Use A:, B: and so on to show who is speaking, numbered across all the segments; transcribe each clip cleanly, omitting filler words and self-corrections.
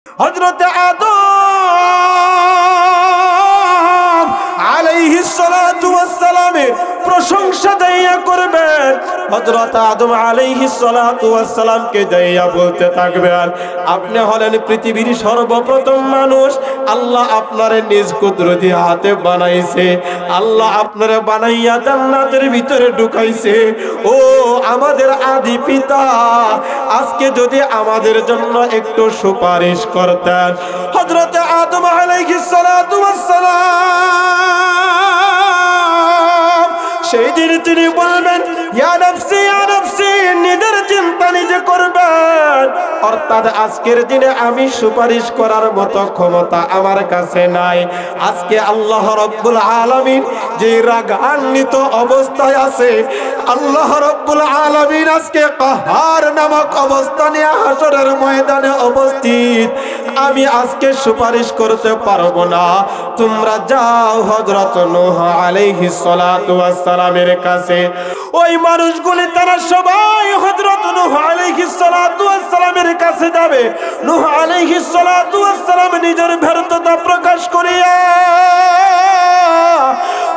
A: হযরত আদম আলাইহিস সালাতু ওয়াস সালামের প্রশংসা দাইয়া করবেন। হযরত আদম আলাইহিস সালাতু ওয়াস সালামকে দাইয়া বলতে থাকবেন, আপনি হলেন পৃথিবীর সর্বপ্রথম মানুষ। আল্লাহ আপনারে নিজ কুদরতি হাতে বানাইছে। আল্লাহ আপনারে বানাইয়া জান্নাতের ভিতরে ঢুকাইছে। ও আমাদের আদি পিতা, আজকে যদি আমাদের জন্য একটু সুপারিশ করতেন। হযরত আদম আলাইহিস সালাতু ওয়াস সালাম সেই দিন তিনি বলবেন, ইয়া নফসি ইয়া নফসি, নিজের চিন্তা নিজে করবেন। অর্থাৎ আজকের দিনে আমি সুপারিশ করার মতো ক্ষমতা আমার কাছে নাই। আজকে আল্লাহ রাব্বুল আলামিন যে রাগান্বিত অবস্থায় আছে, আল্লাহ রাব্বুল আলামিন আজকে কাহার নামক অবস্থা নিয়ে হাসরের ময়দানে উপস্থিত। আমি আজকে সুপারিশ করতে পারবো না। তোমরা যাও হযরত নূহ আলাইহিস সালাতু ওয়াস সালামের কাছে। ওই মানুষগুলি তারা সবাই হযরত নূহ আলাইহিস সালাতু ওয়াস সালামের কাছে যাবে। নূহ আলাইহিস সালাতু ওয়াস সালাম নিজের ব্যর্থতা প্রকাশ করিয়া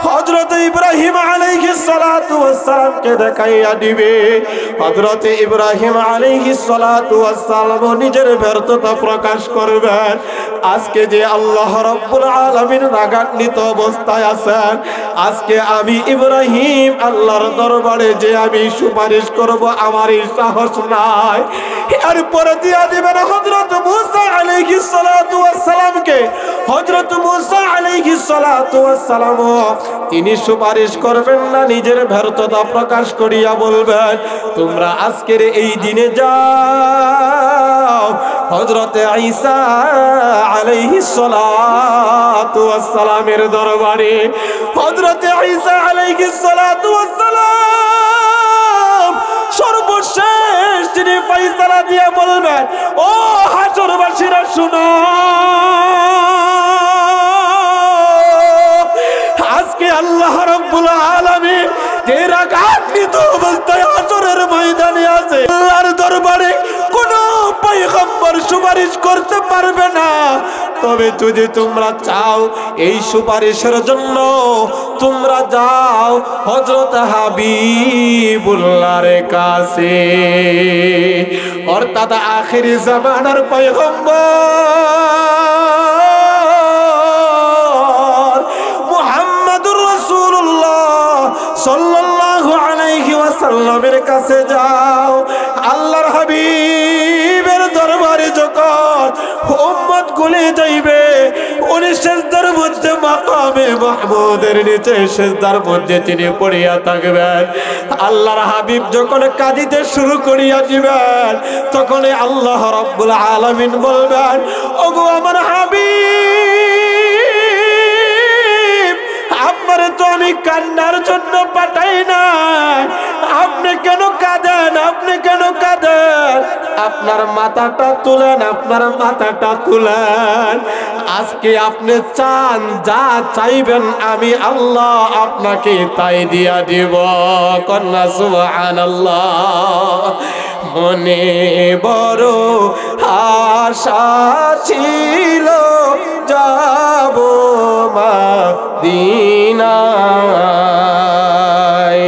A: হযরত ইব্রাহিম আলাইহিস সালাতু ওয়াস সালামকে দেখাইয়া দিবে। হযরত ইব্রাহিম আলাইহিস সালাতু ওয়াস সালাম নিজের ব্যর্থতা প্রকাশ করবেন। আজকে যে আল্লাহ রাব্বুল আলামিন রাগান্বিত অবস্থায় আছেন, আজকে আমি ইব্রাহিম আল্লাহর দরবারে যে আমি সুপারিশ করব আমার এই সাহস নাই। এরপরে দিয়া দিবেন হযরত মূসা আলাইহিস সালাতু ওয়াস সালামকে। হযরত মূসা আলাইহিস সালাতু ওয়াস সালাম তিনি সুপারিশ করবেন না, নিজের ব্যর্থতা প্রকাশ করিয়া বলবেন, তোমরা আজকের এই দিনে যাও হযরত ঈসা আলাইহিস সালাতু ওয়াস সালামের দরবারে। হযরত ঈসা আলাইহিস সালাতু ওয়াস সালাম সর্বশেষ তিনি ফয়সালা দিয়ে বলবেন, ও হাসরবাসীরা শুনো, আজকে আল্লাহ রাব্বুল আলামিন যে রাগান্বিত অবস্থায় হাসরের ময়দানে আছে, আল্লাহর দরবারে কোনো পয়গম্বর সুপারিশ করতে পারবে না। তবে যদি তোমরা চাও এই সুপারিশের জন্য, তোমরা যাও হযরত হাবিবুল্লাহর কাছে। অর্থাৎ আখিরি জামানার পয়গম্বর মুহাম্মদুর রাসূলুল্লাহ সাল্লাল্লাহু আলাইহি ওয়াসাল্লামের কাছে যাও। আল্লাহর হাবিবের দরবারে যখন উম্মত গুলি যাইবে, উনি সিজদার মধ্যে মাকামে মাহমুদের নিচে সিজদার মধ্যে তিনি পড়িয়া থাকবেন। আল্লাহর হাবিব যখন কাঁদিতে শুরু করিয়া দিবেন, তখন আল্লাহ রাব্বুল আলামিন বলবেন, ওগো আমার হাবিব, আপনারে তো আমি কান্নার জন্য পাঠাই না, আপনি কেন কাঁদেন? আপনি কেন কাঁদেন? আপনার মাথাটা তুলেন, আপনার মাথাটা তুলেন। আজকে আপনি চান, যা চাইবেন আমি আল্লাহ আপনাকে তাই দিয়া দিব। কন্যা সুবহানাল্লাহ। মনে বড় আশা ছিল যাব মদিনায়,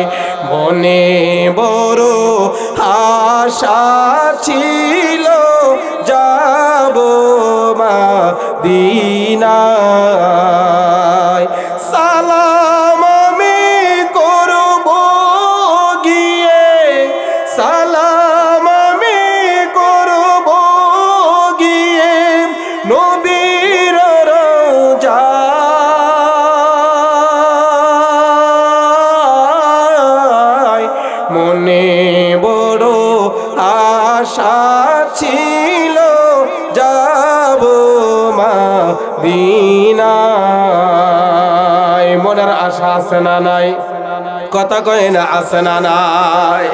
A: মনে বড় আশা ছিল যাব মদিনায়। সালাম আমি করব গিয়ে, সালাম আমি করব গিয়ে নবীর রওজায়, মনে বড় আশা ছিল যাব মদিনায়। মনের আশা আছে না নাই? কথা কয় না, আছে না নাই?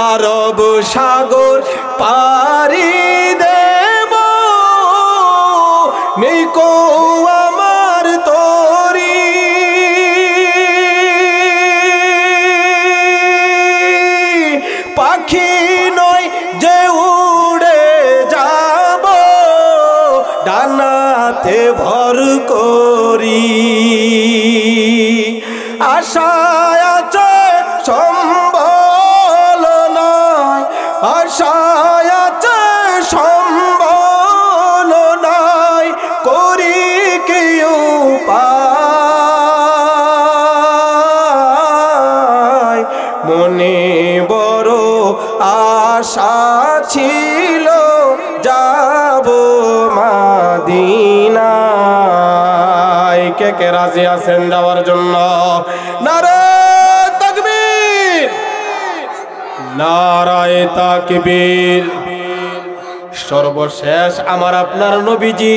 A: আরব সাগর পারি দেব, নেই কো আমার তরি, পাখি নয় যে উড়ে যাব ডানাতে ভর করি। আশায় আছে সম্বল নাই, আশায় আছে সম্বল নাই, করি কি উপায়। মনে বড় আশা ছিল যাব মদিনায়। কে কে রাজি আছেন যাওয়ার জন্য? নারে তাকবীর, নারায়ে তাকবীর। সর্বশেষ আমার আপনার নবীজি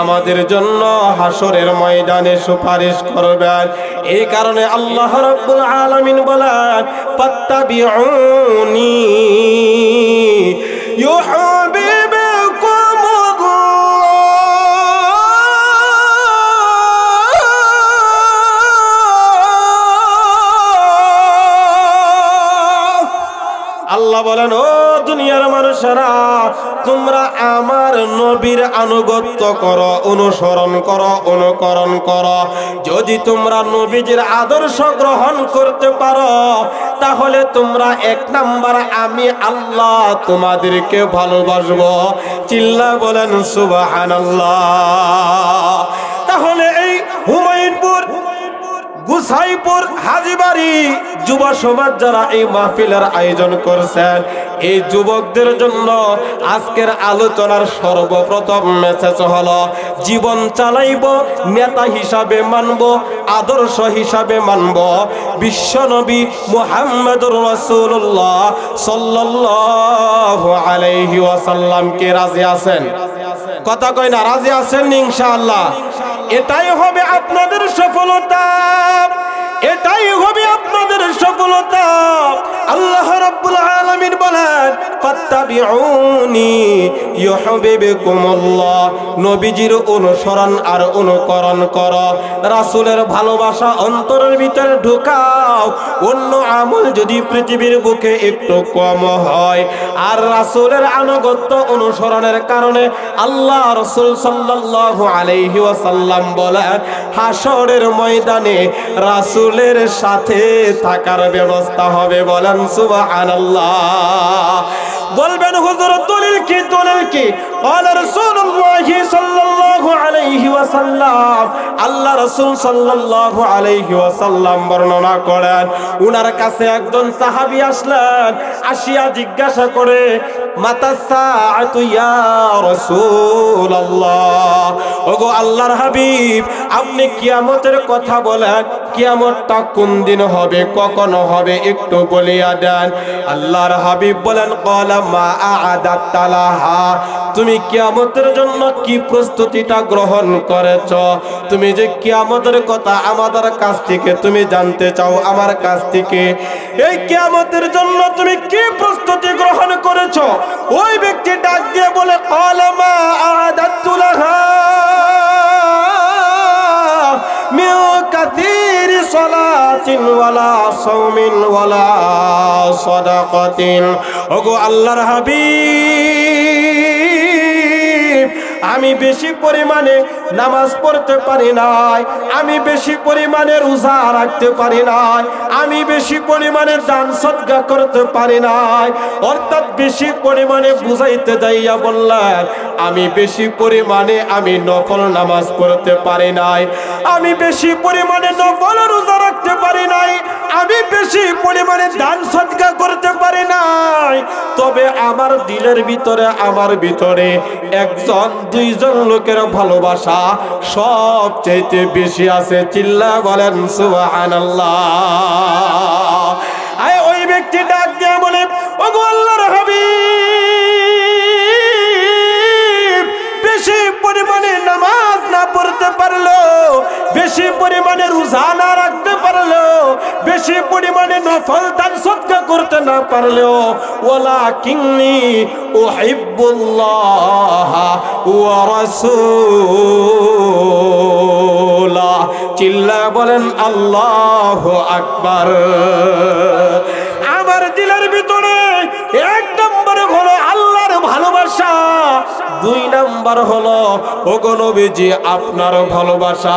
A: আমাদের জন্য হাসরের ময়দানে সুপারিশ করবেন। এই কারণে আল্লাহ রাব্বুল আলামিন বলেন ফাত্তাবিউনি আল্লাহ বলেন, ও দুনিয়ার মানুষেরা, তোমরা আমার নবীর আনুগত্য করো, অনুসরণ করো, অনুকরণ করো। যদি তোমরা নবীজির আদর্শ গ্রহণ করতে পারো, তাহলে তোমরা এক নাম্বার আমি আল্লাহ তোমাদেরকে ভালোবাসবো। চিল্লা বলেন সুবহানাল্লাহ। তাহলে এই হুমায়ুনপুর, গুসাইপুর, হাজীবাড়ি যুব সমাজ যারা এই মাহফিলের আয়োজন করছেন, এই যুবকদের জন্য আজকের আলোচনার সর্বপ্রথম মেসেজ হলো, জীবন চালাইব নেতা হিসাবে মানব, আদর্শ হিসাবে মানব বিশ্বনবী মুহাম্মদুর রাসূলুল্লাহ সাল্লাল্লাহু আলাইহি ওয়াসাল্লামকে। রাজি আছেন? কথা কয় না? রাজি আছেন ইনশাআল্লাহ? এটাই হবে আপনাদের সফলতা, এটাই হবে আপনাদের সফলতা। আল্লাহ রাব্বুল আলামিন বলেন ফাত্তাবিউনি ইউহিব্বুকুমুল্লাহ। নবীজির অনুসরণ আর অনুকরণ করো, রাসূলের ভালোবাসা অন্তরের ভিতরে ঢুকাও। অন্য আমল যদি পৃথিবীর বুকে একটু কম হয়, আর রাসূলের আনুগত্য অনুসরণের কারণে আল্লাহ রাসূল সাল্লাল্লাহু আলাইহি ওয়াসাল্লাম বলেন হাসরের ময়দানে রাসূলের সাথে থাকার ব্যবস্থা হবে। বলেন সুবহানাল্লাহ। বলবেন হুজুর দলিল কি? দলিল কি? ক্বালা রাসূলুল্লাহ সাল্লাল্লাহু আলাইহি ওয়াসাল্লাম, আল্লাহ রাসূল সাল্লাল্লাহু আলাইহি ওয়াসাল্লাম বর্ণনা করেন, উনার কাছে একজন সাহাবী আসলেন, আসিয়া জিজ্ঞাসা করে মাতা সাআতু ইয়া রাসূলুল্লাহ, ওগো আল্লাহর হাবিব, আপনি কিয়ামতের কথা বলেন, কিয়ামতটা কোন দিন হবে, কখন হবে, একটু বলিয়া দেন। আল্লাহর হাবিব বলেন ক্বালা মা আ'আদাতা লাহা, তুমি কিয়ামতের জন্য কি প্রস্তুতিটা গ্রহণ করেছো? তুমি যে কিয়ামতের কথা আমাদের কাছ থেকে তুমি জানতে চাও, আমার কাছ থেকে, এই কিয়ামতের জন্য তুমি কি প্রস্তুতি গ্রহণ করেছো? ওই ব্যক্তি ডাক দিয়ে বলে ক্বালা মা আ'আদাতু লাহা মিন কাসীরি সালাতিন ওয়ালা সাওমিন ওয়ালা সাদাকাতিন। ওগো আল্লাহর হাবিব, আমি বেশি পরিমাণে নামাজ পড়তে পারি নাই, আমি বেশি পরিমাণে রোজা রাখতে পারি নাই, আমি বেশি পরিমাণে দান সদকা করতে পারি নাই। অর্থাৎ বেশি পরিমাণে বুঝাইতে যাইয়া বললেন আমি বেশি পরিমাণে আমি নফল নামাজ পড়তে পারি নাই, আমি বেশি পরিমাণে নফল রোজা রাখতে পারি নাই, আমি বেশি পরিমাণে দান সদকা করতে পারি নাই। তবে আমার দিলের ভিতরে, আমার ভিতরে একজন দুইজন লোকের ভালোবাসা সবচেয়ে বেশি আছে। চিল্লা বলেন সুবহানাল্লাহ। আয় ওই ব্যক্তি ডাক দিয়ে বলে ওগো আল্লাহর হাবিব, বেশি পরিমাণে নামাজ না পড়তে পারলো, বেশি পরিমাণে রোজা না রাখতে পারলো, বেশি পরিমাণে নফল দান সদকা করতে না পারলেও ওয়ালাকিন্নী উহিব্বুল্লাহ ওয়া রাসূলাহ। চিল্লা বলেন আল্লাহু আকবার। আমার দিলের ভিতরে এক নম্বরে হলো আল্লাহর ভালোবাসা, দুই নাম্বার হলো ওগো নবীজি আপনার ভালোবাসা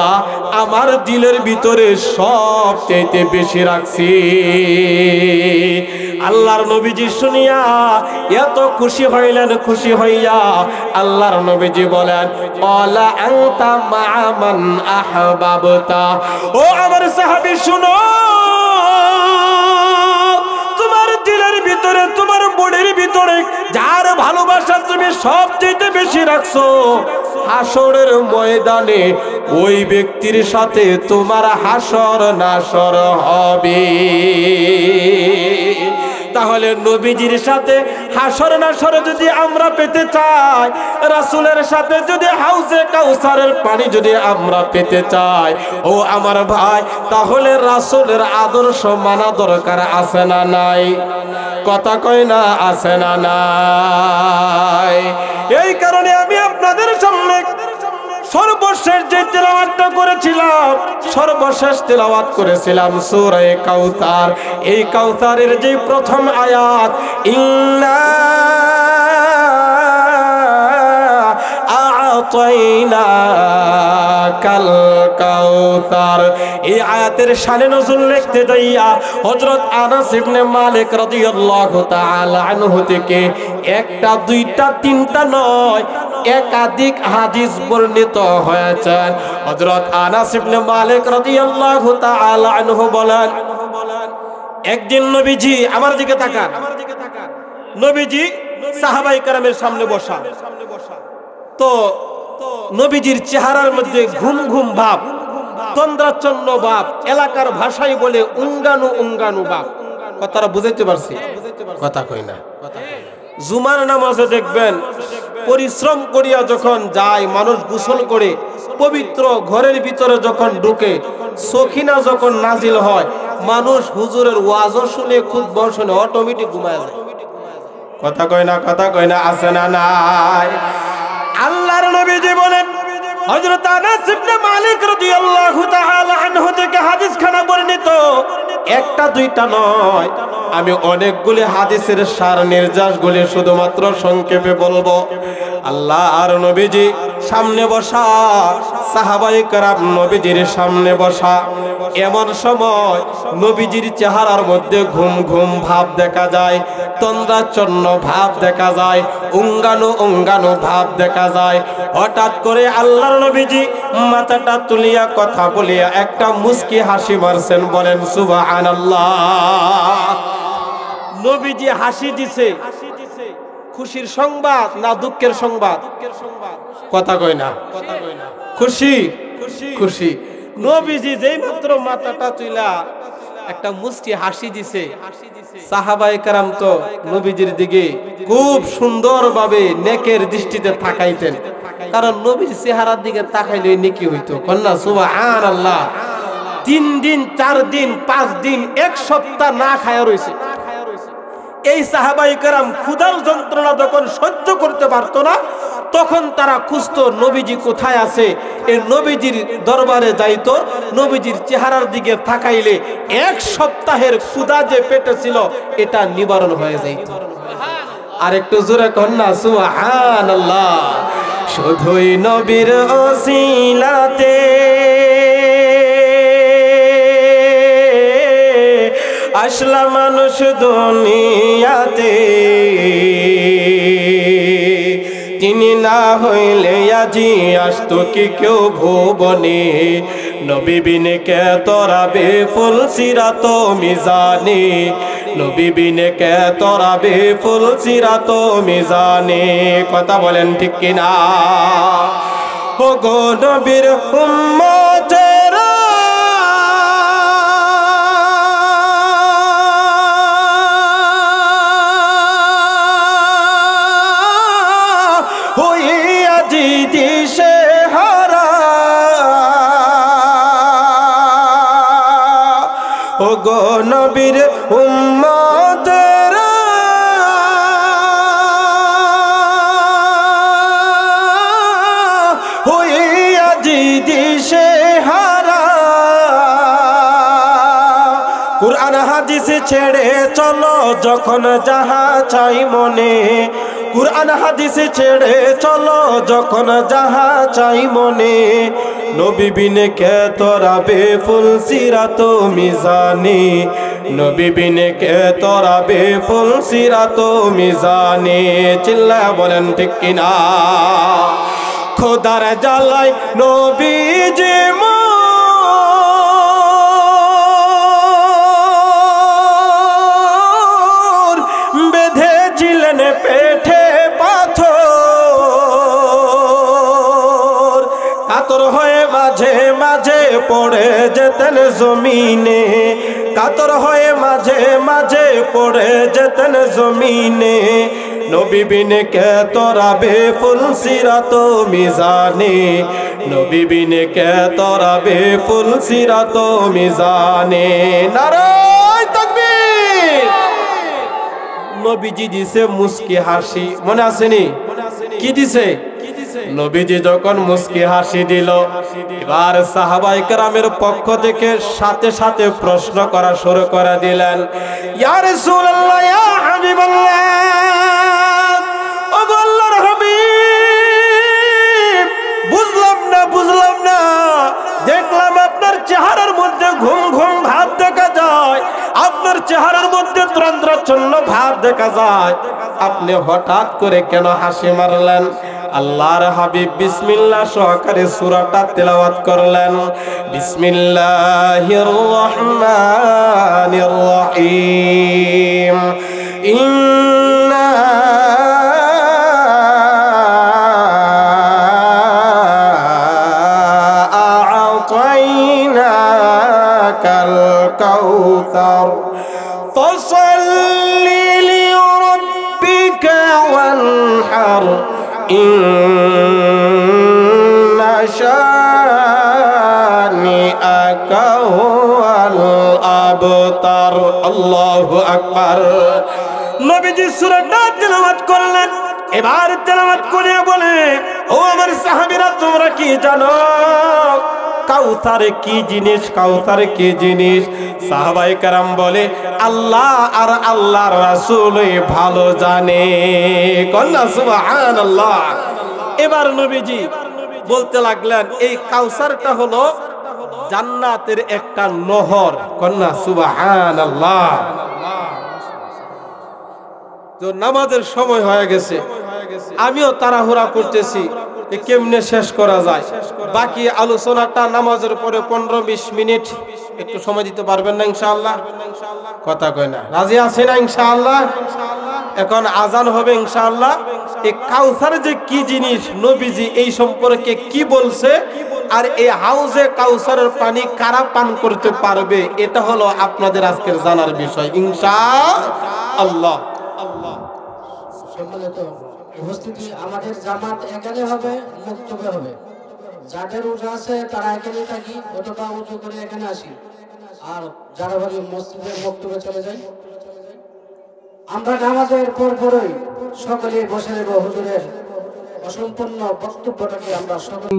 A: আমার দিলের ভিতরে সবচেয়ে বেশি রাখছি। আল্লাহর নবীজি শুনিয়া এত খুশি হইলেন, খুশি হইয়া আল্লাহর নবীজি বলেন ওয়ালা আনতা মা মান আহবাবতা, ও আমার সাহাবী শুনো, তোমার দিলের ভিতরে তোমার বডির ভিতরে যার ভালোবাসা তুমি সবচেয়ে বেশি রাখছো, হাসরের ময়দানে ওই ব্যক্তির সাথে তোমার হাসর নাসর হবে। তাহলে নবীজির সাথে হাসর নাসর যদি আমরা পেতে চাই, রাসূলের সাথে যদি হাউজে কাউসারের পানি যদি আমরা পেতে চাই, ও আমার ভাই, তাহলে রাসূলের আদর্শ মানা দরকার আছে না নাই? কথা কয় না, আছে না নাই? এই কারণে আমি আপনাদের সামনে সর্বশেষ যে তেলাওয়াতটা করেছিলাম, সর্বশেষ তেলাওয়াত করেছিলাম সূরা কাউসার। এই কাউসারের যে প্রথম আয়াত ইন্না আ'তাইনাকাল কাউসার, এই আয়াতের শানে নজুল লিখতে যাইয়া হযরত আনাস ইবনে মালিক রাদিয়াল্লাহু তাআলা আনহু থেকে একটা দুইটা তিনটা নয় একাধিক হাদিস বর্ণিত হয়েছে। হযরত আনাস ইবনে মালিক রাদিয়াল্লাহু তাআলা আনহু বলেন, একদিন নবীজি, আমার দিকে তাকান, নবীজি সাহাবায়ে কেরামের সামনে বসা, তো নবীজির চেহারার মধ্যে ঘুম ঘুম ভাব, তন্দ্রাচ্ছন্ন ভাব, এলাকার ভাষায় বলে উঙ্গানু উঙ্গানু ভাব। কথাটা বুঝাইতে পারছি? কথা কই না। জুমার নামাজে দেখবেন পরিশ্রম করিয়া যখন যায় মানুষ, গোসল করে পবিত্র ঘরের ভিতরে যখন ঢুকে, সখিনা যখন নাজিল হয়, মানুষ হুজুরের ওয়াজও শুনে, খুতবা শুনে অটোমেটিক ঘুমায় যায়। কথা কয় না, কথা কয় না, আছে না নাই? আল্লাহর নবীজি বলেন, হযরত আনাস ইবনে মালিক রাদিয়াল্লাহু তাআলা আনহু থেকে হাদিস খানা বর্ণিত, একটা দুইটা নয়, আমি অনেকগুলি হাদিসের সার নির্যাসগুলি শুধুমাত্র সংক্ষেপে বলবো। আল্লাহর নবীজি সামনে বসা, সাহাবায়ে কেরাম নবীজির সামনে বসা, এমন সময় নবীজির চেহারার মধ্যে ঘুম ঘুম ভাব দেখা যায়, তন্দ্রাচ্ছন্ন ভাব দেখা যায়, উঙ্গানু উঙ্গানু ভাব দেখা যায়। হঠাৎ করে আল্লাহর নবীজি মাথাটা তুলিয়া কথা বলিয়া একটা মুস্কি হাসি মারছেন। বলেন সুবহানাল্লাহ। নবীজি হাসি দিছে, খুশির সংবাদ না দুঃখের সংবাদ? কথা কয় না, খুশি খুশি। নবীজি যেই মাত্র মাথাটা তুইলা একটা মুস্কি হাসি দিছে, সাহাবায়ে কেরাম তো নবীজির দিকে খুব সুন্দরভাবে নেকের দৃষ্টিতে তাকাইতেন, কারণ নবীর চেহারার দিকে তাকাইলে নেকি হইতো। কন্যা সুবহানাল্লাহ। 3 দিন 4 দিন 5 দিন 1 সপ্তাহ না খায়া রইছে এই সাহাবায়ে কেরাম। ক্ষুধার যন্ত্রণা যখন সহ্য করতে পারতো না, তখন তারা খুঁজতো নবীজি কোথায় আছে, এই নবীজির দরবারে যাইতো, নবীজির চেহারার দিকে তাকাইলে 1 সপ্তাহের ক্ষুধা যে পেটে ছিল এটা নিবারণ হয়ে যাইত। আর একটু জোরে কন্যা সুবহানাল্লাহ। শুধুই নবীর ওসিলাতে আসলা মানুষ দুনিয়াতে, তিনি না হইলে আজি আসতো কি কেউ ভুবনে, নবী বিনে কে তরাবে ফুল সিরাত মিজানে, নবী বিনে কে তরাবে ফুল সিরাত মিজানে। কথা বলেন ঠিক কিনা? ও গো নবীর উম্মতেরা, দিশে হারা, ও গো নবীর উম্মতেরা, হইয়া দিশে হারা। কুরআন হাদিস ছেড়ে চলো যখন যাহা চাই মনে, কুরআন হাদিসে ছেড়ে চলো যখন যাহা চাই মনে নবী বিনে কে তোরাবে ফুল সিরাত মিজানে নবী বিনে কে তোরাবে ফুল সিরাত মিজানে চিল্লায়া বলেন ঠিক কিনা খোদার জ্বালায় নবীজি মোর বেঁধেছিলেন পেটে পাথর কাতর হয়ে মাঝে মাঝে পড়ে যেতেন জমিনে কাতর হয়ে মাঝে মাঝে পড়ে যেতেন জমিনে নবী বিনে কে তোরাবে ফুল সিরাত মিজানে নবী বিনে কে তোরাবে ফুল সিরাত মিজানে নারায়ে তাকবীর নবীজি দিছে মুস্কি হাসি মনে আসেনি কি দিছে নবীজি যখন মুস্কি হাসি দিল এবার সাহাবায়ে কেরামের পক্ষ থেকে সাথে সাথে প্রশ্ন করা শুরু করে দিলেন ইয়া রাসূলুল্লাহ ইয়া হাবিবাল্লাহ ও আল্লাহর হাবিব বুঝলাম না দেখলাম আপনার চেহারার মধ্যে ঘুম ঘুম ভাব দেখা যায় আপনার চেহারার মধ্যে তন্দ্রাচ্ছন্ন ভাব দেখা যায় আপনি হঠাৎ করে কেন হাসি মারলেন আল্লাহর হাবিব বিসমিল্লাহ সহকারে সূরাটা তেলাওয়াত করলেন বিসমিল্লাহির রহমানির রহিম ইন্না আ'তাইনাকাল কাউসার ফাসাল্লি লিরাব্বিকা ওয়ানহার ইন্না শানিআকা হুয়াল আবতার আল্লাহু আকবার নবীজি সূরাটা তেলাওয়াত করলেন এবার তেলাওয়াত করে বলে ও আমার সাহাবীরা তোমরা কি জানো কাউসার কি জিনিস কাউসার কি জিনিস সাহাবায়ে কেরাম বলে আল্লাহ আর আল্লাহর রাসূলই ভালো জানে কন্না সুবহানাল্লাহ এবার নবীজি বলতে লাগলেন এই কাউসারটা হলো জান্নাতের একটা নহর কন্না সুবহানাল্লাহ তো নামাজের সময় হয়ে গেছে আমিও তাড়াহুড়া করতেছি কেমনে শেষ করা যায় বাকি আলোচনাটা নামাজের পরে 15-20 মিনিট একটু সময় দিতে পারবেন না ইনশাআল্লাহ কথা কয় না রাজি আছেন না ইনশাআল্লাহ এখন আজান হবে ইনশাআল্লাহ এই কাউসার যে কি জিনিস নবীজি এই সম্পর্কে কি বলছে আর এই হাউজে কাউসারের পানি কারা পান করতে পারবে এটা হলো আপনাদের আজকের জানার বিষয় ইনশাআল্লাহ
B: সম্মানিত উপস্থিতি আমাদের জামাত এখানে হবে মুক্তবে হবে যাদের রোজা আছে তারা এখানে থাকি অথবা উজু করে এখানে আসি আর যারা বাড়ি মসজিদের মুক্তবে চলে যায় আমরা নামাজের পরই সকলে বসে নেব হুজুরের অসম্পূর্ণ বক্তব্যটাকে আমরা সকলে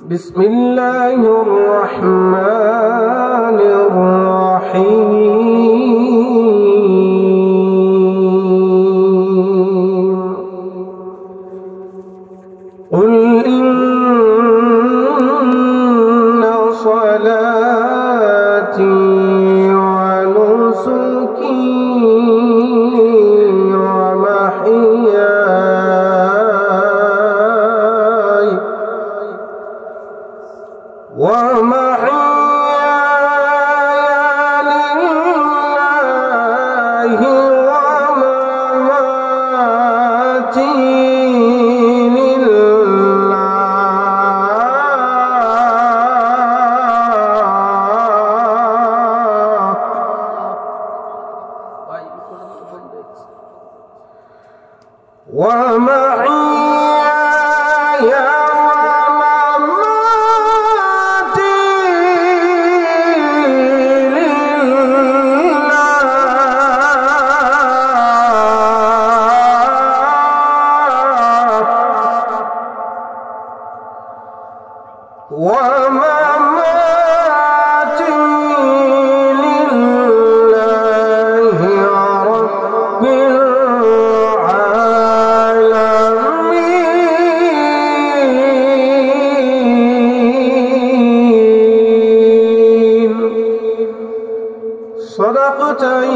A: বিসমিল্লাহির রহমানির রহিম قل إن صلاتي ونسكي ومحياي لله ومماتي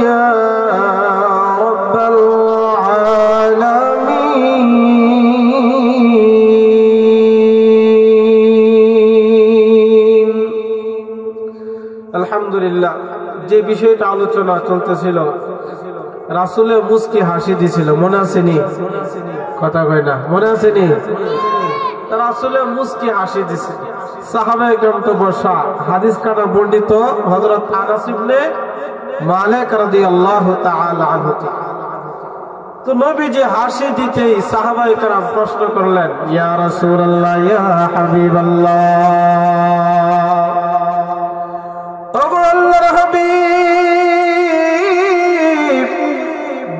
A: يا رب العالمين আলহামদুলিল্লাহ। যে বিষয়টা আলোচনা চলতেছিল, রাসূলে মুস্কি হাসি দিছিল, মনে আছে নি? কথা কয় না, মনে আছে নি? রাসূলে মুস্কি হাসি দিছিল, সাহাবায়ে কেরাম তো বসা। হাদিস কানা বর্ণিত হযরত আনাস ইবনে মালিক রাদিয়াল্লাহু তাআলা আনহু। তো নবীজি হাসি দিতেই সাহাবায়ে কেরাম প্রশ্ন করলেন, ইয়া রাসূলুল্লাহ, ইয়া হাবিবাল্লাহ, ওগো আল্লাহর হাবিব,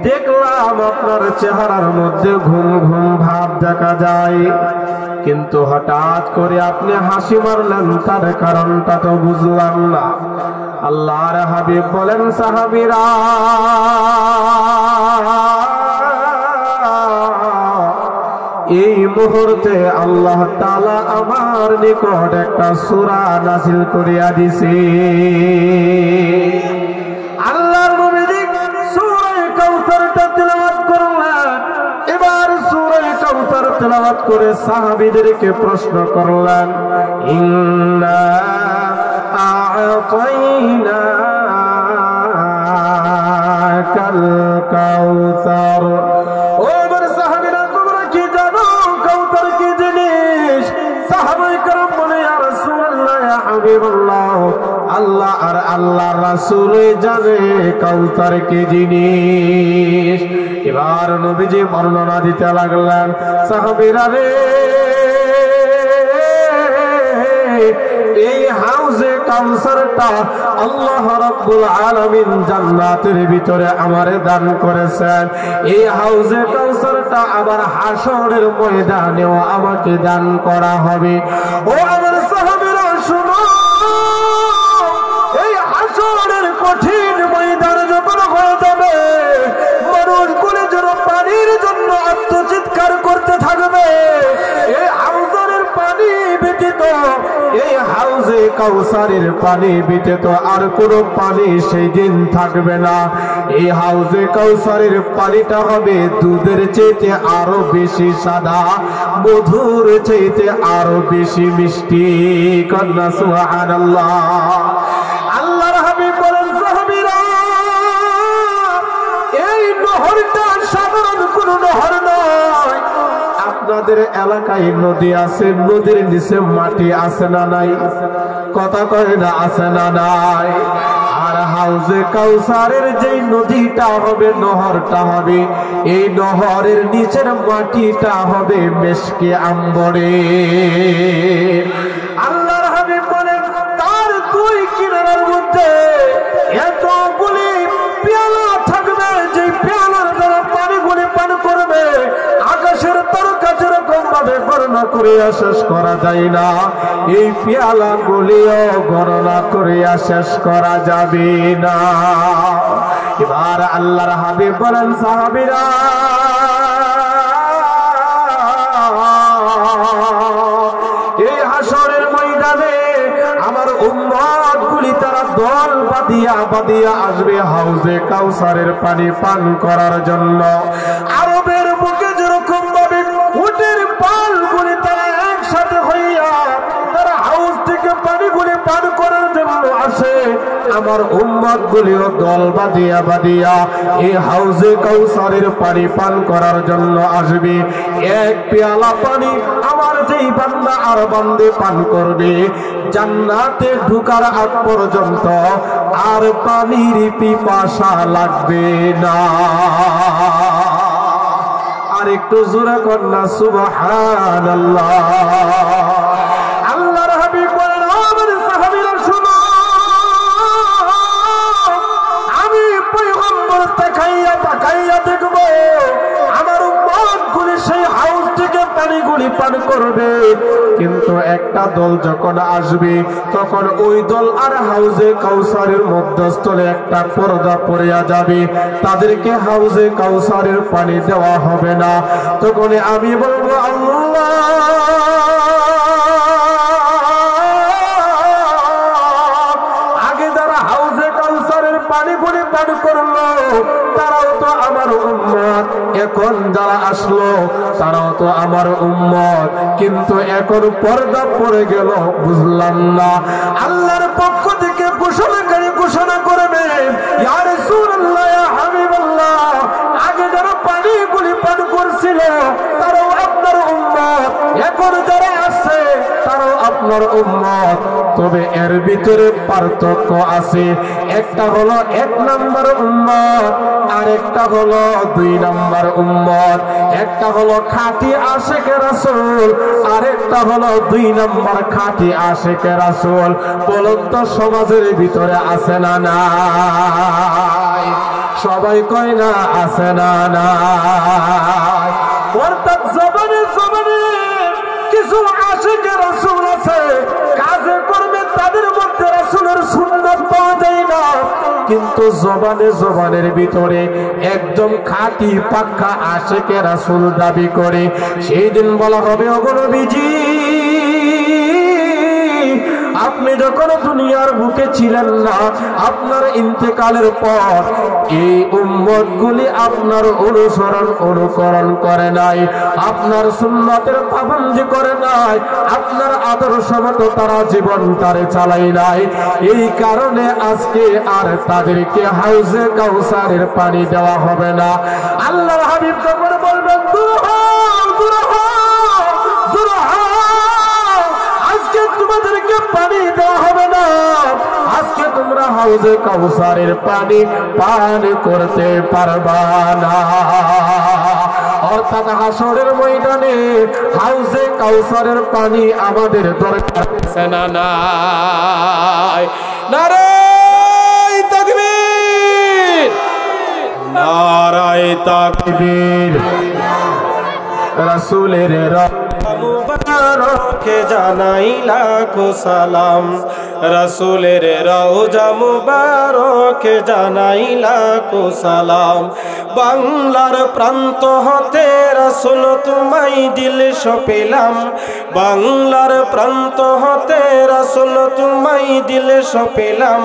A: দেখলাম আপনার চেহারার মধ্যে ঘুম ঘুম ভাব দেখা যায়, কিন্তু হঠাৎ করে আপনি হাসি মারলেন, তার কারণটা তো বুঝলাম না। আল্লাহর হাবিব বলেন, সাহাবীরা, এই মুহূর্তে আল্লাহ তাআলা আমার নিকট একটা সূরা নাযিল করিয়া দিছে। আল্লাহর নবী সূরা কাউসারটা তেলাওয়াত করলেন। এবার সূরা কাউসার তেলাওয়াত করে সাহাবীদেরকে প্রশ্ন করলেন, ইন্না আ'তাইনাকাল কাউসার। ও আমার সাহাবীরা, তোমরা কি জানো কাউসার কি জিনিস? সাহাবায়ে কেরাম বলে, ইয়া রাসূলুল্লাহ, ইয়া হাবিবাল্লাহ, আল্লাহ আর আল্লাহ রাসূল জানে কাউসার কি জিনিস। এবার নবীজি বর্ণনা দিতে লাগলেন, সাহাবীরা রে, এই হাউজে কাউসারটা আল্লাহ রাব্বুল আলামিন জান্নাতের ভিতরে আমারে দান করেছেন। এই হাউজে কাউসারটা আবার হাশরের ময়দানেও আমাকে দান করা হবে। ও আমার সাহাবীরা, শুনো, এই হাশরের কঠিন ময়দান যখন হয়ে যাবে, মানুষগুলো যেন পানির জন্য আত্মচিৎকার করতে থাকবে। এই হাউজের পানি ব্যতীত, এই হাউজে কাউসারের পানি ব্যতীত আর কোনো পানি সেই দিন থাকবে না। এই হাউজে কাউসারের পানিটা হবে দুধের চাইতে আরো বেশি সাদা, মধুর চাইতে আরো বেশি মিষ্টি। কন্যা সুবহানাল্লাহ। আল্লাহর হাবিব বলেন, সাহাবীরা, এই নহরটা সাধারণ কোন নহর নয়। আপনাদের এলাকায় নদী আছে, নদীর নিচে মাটি আছে না নাই? কথা কয় না, আছে না নাই? আর হাউজে কাউসারের যেই নদীটা হবে, নহরটা হবে, এই নহরের নিচের মাটিটা হবে মেশকে আম্বরে। আল্লাহর হাবিব বলেন, তার দুই কিনারার মধ্যে এতগুলি পেয়ালা থাকবে, যে পেয়ালার দ্বারা পানিগুলি পান করবে, আকাশের তারকা যেরকম ভাবে গণনা করিয়া শেষ করা যায় না, এই পেয়ালা গুলিও গণনা করিয়া শেষ করা যাবে না। এবার আল্লাহর হাবিব বলেন, সাহাবীরা, এই হাশরের ময়দানে আমার উম্মত গুলি তারা দল বাঁধিয়া বাঁধিয়া আসবে হাউজে কাউসারের পানি পান করার জন্য। আরবের বুকে যেরকম ভাবে উটের পাল গুলি তারা একসাথে হইয়া তারা হাউজ থেকে পানিগুলি পান করার জন্য আসে, আমার উম্মত গুলিও দল বাঁধিয়া বাঁধিয়া এই হাউজে কাউসারের পানি পান করার জন্য আসবে। এক পেয়ালা পানি আমার যেই বান্দা আর বান্দে পান করবে, জান্নাতে ঢোকার আগ পর্যন্ত আর পানির পিপাসা লাগবে না। আর একটু জোরে কন্যা সুবহানাল্লাহ। আল্লাহর হাবিব বলেন, আমার সাহাবীরা শুনো, আমি পয়গম্বর তাকাইয়া তাকাইয়া দেখব আমার উম্মত গুলি সেই হাউজ থেকে পানিগুলি পান করবে, কিন্তু একটা দল যখন আসবে তখন ওই দল আর হাউজে কাউসারের মধ্যস্থলে একটা পর্দা পড়িয়া যাবে, তাদেরকে হাউজে কাউসারের পানি দেওয়া হবে না। তখন আমি বলবো, আল্লাহ, আগে যারা হাউজে কাউসারের পানিগুলি পান তারাও তো আমার উম্মত, কিন্তু এখন পর্দা পড়ে গেল, বুঝলাম না। আল্লাহর পক্ষ থেকে ঘোষণাকারী ঘোষণা করবে, ইয়া রাসূলুল্লাহ, ইয়া হাবিবাল্লাহ, আগে যারা পানিগুলি পান করছিল তারাও আপনার উম্মত, এখন যারা আছে তারাও আপনার উম্মত। তবে এর ভিতরে পার্থক্য আছে। একটা হলো 1 নাম্বার উম্মত, আরেকটা হলো 2 নাম্বার উম্মত। একটা হলো খাঁটি আশিকে রাসূল, আরেকটা হলো 2 নাম্বার খাঁটি আশিকে রাসূল। বলুন তো সমাজের ভিতরে আছে না নাই? সবাই কয় না আছে না নাই? অর্থাৎ জবানে জবানে কিছু আশিকে রাসূল আছে, কাজে করবে তাদের মধ্যে রাসূলের সুন্নাত পাওয়া যায় না, কিন্তু জবানে জবানের ভিতরে একদম খাঁটি পাক্কা আশিকে রাসূল দাবি করে। সেই দিন বলা হবে, ওগো নবীজি, আপনি যখন দুনিয়ার বুকে ছিলেন না, আপনার ইন্তেকালের পর এই উম্মতগুলি আপনার অনুসরণ অনুকরণ করে নাই, আপনার সুন্নতের পাবন্দি করে নাই, আপনার আদর্শ মতো তারা জীবনটারে চালাই নাই। এই কারণে আজকে আর তাদেরকে হাউজে কাউসারের পানি দেওয়া হবে না। আল্লাহর হাবিব যখন বলবেন, দূর হও, দূর হও, দূর হও, আজকে তোমাদেরকে পানি দেওয়া হবে না, আজকে তোমরা হাউজে কাউসারের পানি পান করতে পারবা না। অর্থাৎ হাসরের ময়দানে হাউজে কাউসারের পানি আমাদের দরকার আছে না নাই? নারায়ে তাকবীর, নারায়ে তাকবীর। রাসূলের মুবারকে জানাই লাখো সালাম, রাসূলের রওজা মুবারকে জানাই লাখো সালাম। বাংলার প্রান্ত হতে রাসূল তোমায় দিল সপেলাম, বাংলার প্রান্ত হতে রাসূল তোমায় দিল সপেলাম।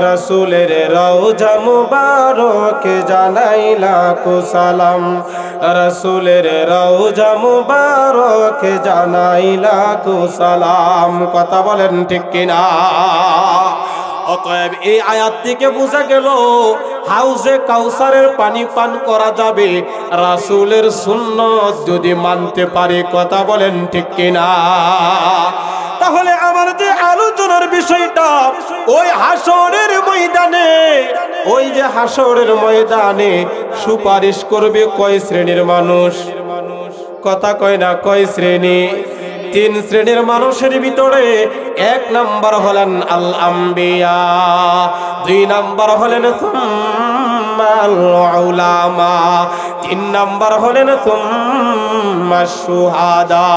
A: রাসূলের রওজা মুবারকে জানাই লাখো সালাম, রাসূলের রওজা মুবারকে জানাই লাখো সালাম। কথা বলেন ঠিক কিনা? অতএব এই আয়াত থেকে বোঝা গেল হাউজে কাউসারের পানি পান করা যাবে রাসূলের সুন্নত যদি মানতে পারে। কথা বলেন ঠিক কিনা? তাহলে আমার যে আলোচনার বিষয়টা, ওই হাসরের ময়দানে, ওই যে হাসরের ময়দানে সুপারিশ করবে কয় শ্রেণীর মানুষ? কথা কয় না, কয় শ্রেণী? 3 শ্রেণীর মানুষের ভিতরে 1 নাম্বার হলেন আল আম্বিয়া, 2 নাম্বার হলেন সুম্মাল উলামা, 3 নাম্বার হলেন সুম্মাশ শুহাদা।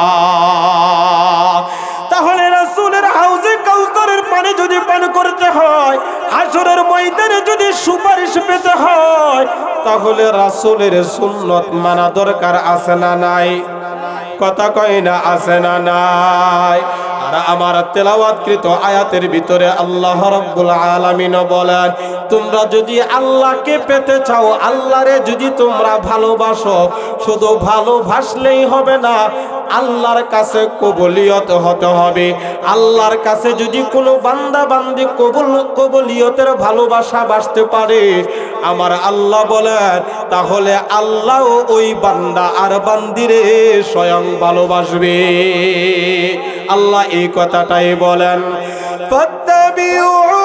A: তাহলে রাসূলের হাউজে কাউসারের পানি যদি পান করতে হয়, হাসরের ময়দানে যদি সুপারিশ পেতে হয়, তাহলে রাসূলের সুন্নত মানা দরকার আছে না নাই? কথা কয় না, আছে না নাই? আর আমার তেলাওয়াতকৃত আয়াতের ভিতরে আল্লাহ রাব্বুল আলামিন বলেন, তোমরা যদি আল্লাহকে পেতে চাও, আল্লাহরে যদি তোমরা ভালোবাসো, শুধু ভালোবাসলেই হবে না, আল্লাহর কাছে কবুলিয়ত হতে হবে। আল্লাহর কাছে যদি কোনো বান্দা বান্দি কবুলিয়তের ভালোবাসা বাসতে পারে, আমার আল্লাহ বলেন, তাহলে আল্লাহ ওই বান্দা আর বান্দিরে স্বয়ং ভালোবাসবে। আল্লাহ এই কথাটাই বলেন, ফাত্তাবিউনি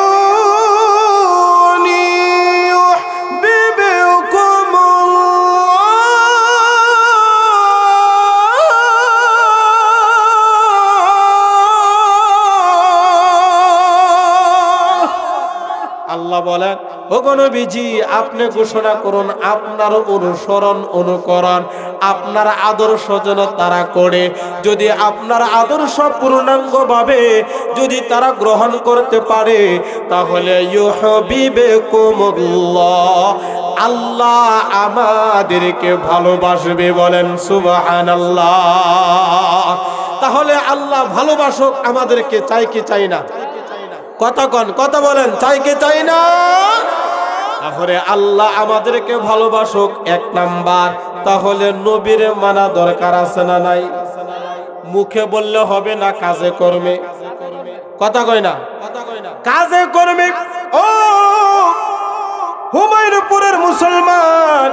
A: আল্লাহ বলেন, ওগো নবীজি, আপনি ঘোষণা করুন আপনার অনুসরণ অনুকরণ, আপনার আদর্শ যেন তারা করে। যদি আপনার আদর্শ পূর্ণাঙ্গভাবে যদি তারা গ্রহণ করতে পারে, তাহলে ইউহিব্বুকুমুল্লাহ, আল্লাহ আমাদেরকে ভালোবাসবে। বলেন সুবহানাল্লাহ। তাহলে আল্লাহ ভালোবাসুক আমাদেরকে, চাই কি চাই না? কথা কন, কথা বলেন, চাই কি চাই না? তাহলে আল্লাহ আমাদেরকে ভালোবাসুক এক নাম্বার, তাহলে নবীর মানা দরকার আছে না নাই? মুখে বললে হবে না, কাজে কর্মে। কথা কয় না, কাজে কর্মে। ও হুমায়ুনপুরের মুসলমান,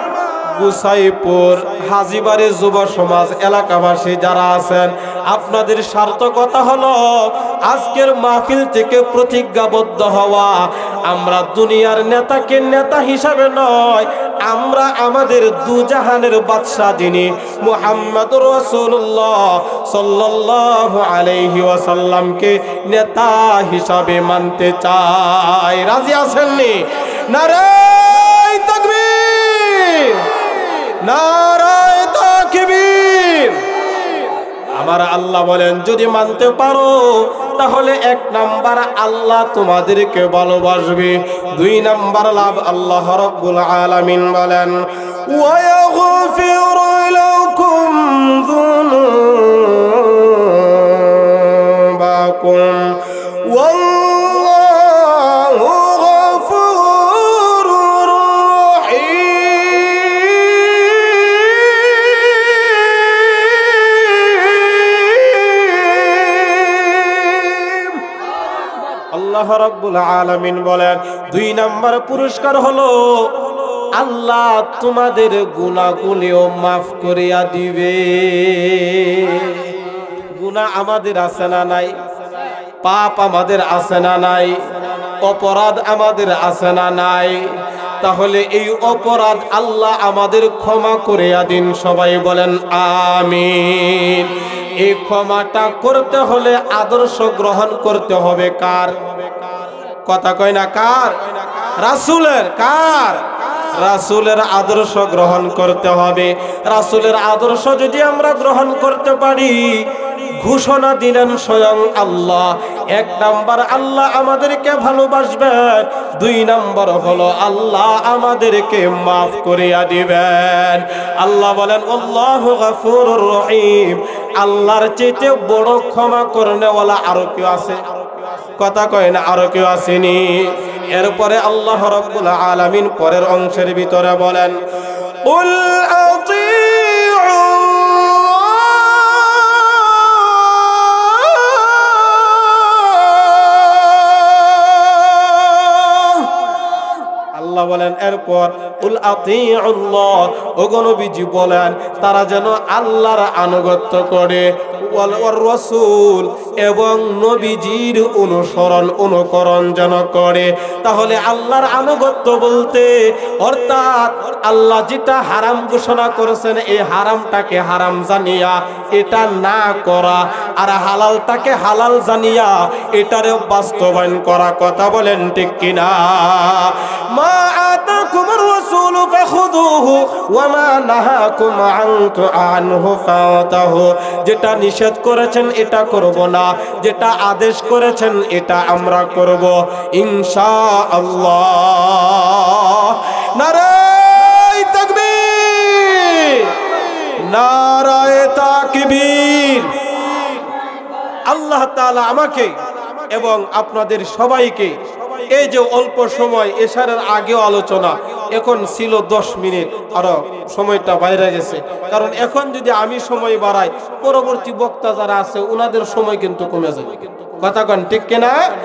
A: গুসাইপুর, হাজীবাড়ি যুব সমাজ এলাকাবাসী যারা আছেন, আপনাদের সার্থকতা হলো আজকের মাহফিল থেকে প্রতিজ্ঞাবদ্ধ হওয়া, আমরা দুনিয়ার নেতাকে নেতা হিসাবে নয়, আমরা আমাদের দুজাহানের বাদশা যিনি মুহাম্মদুর রাসূলুল্লাহ সাল্লাল্লাহু আলাইহি ওয়াসাল্লামকে নেতা হিসাবে মানতে চাই। রাজি আছেন নি? নারায়ে তাকবীর, নারায়ে তাকবীর। আমার আল্লাহ বলেন যদি মানতে পারো তাহলে এক নাম্বার আল্লাহ তোমাদেরকে ভালোবাসবে, দুই নাম্বার লাভ আল্লাহ রাব্বুল আলামিন বলেন ওয়া ইয়াগফিরু লাকুম যুনুবাকুম ওয়াল্লাহু গফুরুর রহিম। আল্লাহ রাব্বুল আলামিন বলেন দুই নাম্বার পুরস্কার হলো আল্লাহ তোমাদের গুনাহগুলিও মাফ করিয়া দিবে। গুনাহ আমাদের আছে না নাই? পাপ আমাদের আছে না নাই? অপরাধ আমাদের আছে না নাই? তাহলে এই অপরাধ আল্লাহ আমাদের ক্ষমা করিয়া দিন। সবাই বলেন আমিন। এই ক্ষমাটা করতে হলে আদর্শ গ্রহণ করতে হবে কার? কথা কয় না কার? রাসূলের। কার? রাসূলের আদর্শ গ্রহণ করতে হবে। রাসূলের আদর্শ যদি আমরা গ্রহণ করতে পারি, ঘোষণা দিলেন স্বয়ং আল্লাহ, এক নাম্বার আল্লাহ আমাদেরকে ভালোবাসবেন, দুই নাম্বার হলো আল্লাহ আমাদেরকে মাফ করিয়া দিবেন। আল্লাহ বলেন আল্লাহু গফুরুর রহিম। আল্লাহর চেয়ে বড় ক্ষমা করনেওয়ালা আরো কেউ আছে? কথা কয় না আরো কেউ আসেনি? এরপরে আল্লাহ রাব্বুল আলামিন পরের অংশের ভিতরে বলেন কুল আতিউ আল্লাহ বলেন এরপর কুল আতিউল্লাহ, ওগো নবীজি বলেন তারা যেন আল্লাহর আনুগত্য করে, ওয়াল রাসূল, এবং নবীজির অনুকরণ যেন করে। তাহলে আল্লাহর আনুগত্য বলতে অর্থাৎ আল্লাহ যেটা হারাম ঘোষণা করেছেন এই হারামটাকে হারাম জানিয়া এটা না করা, আর হালালটাকে হালাল জানিয়া এটারে বাস্তবায়ন করা। কথা বলেন ঠিক কিনা? মা আতাকুমুর রাসূলু ফাখুযুহু ওয়া মা নাহাকুম আনহু ফাতাহু। যেটা নিষেধ করেছেন এটা করব না, যেটা আদেশ করেছেন এটা আমরা করব ইনশাআল্লাহ। নারায়ে তাকবীর, নারায়ে তাকবীর। আল্লাহ তাআলা আমাকে এবং আপনাদের সবাইকে এই যে অল্প সময় এশারের আগেও আলোচনা, এখন ছিল 10 মিনিট, আরো সময়টা বাইরে গেছে, কারণ এখন যদি আমি সময় বাড়াই পরবর্তী বক্তা যারা আছে ওনাদের সময় কিন্তু কমে যাবে। কথা কন ঠিক কিনা?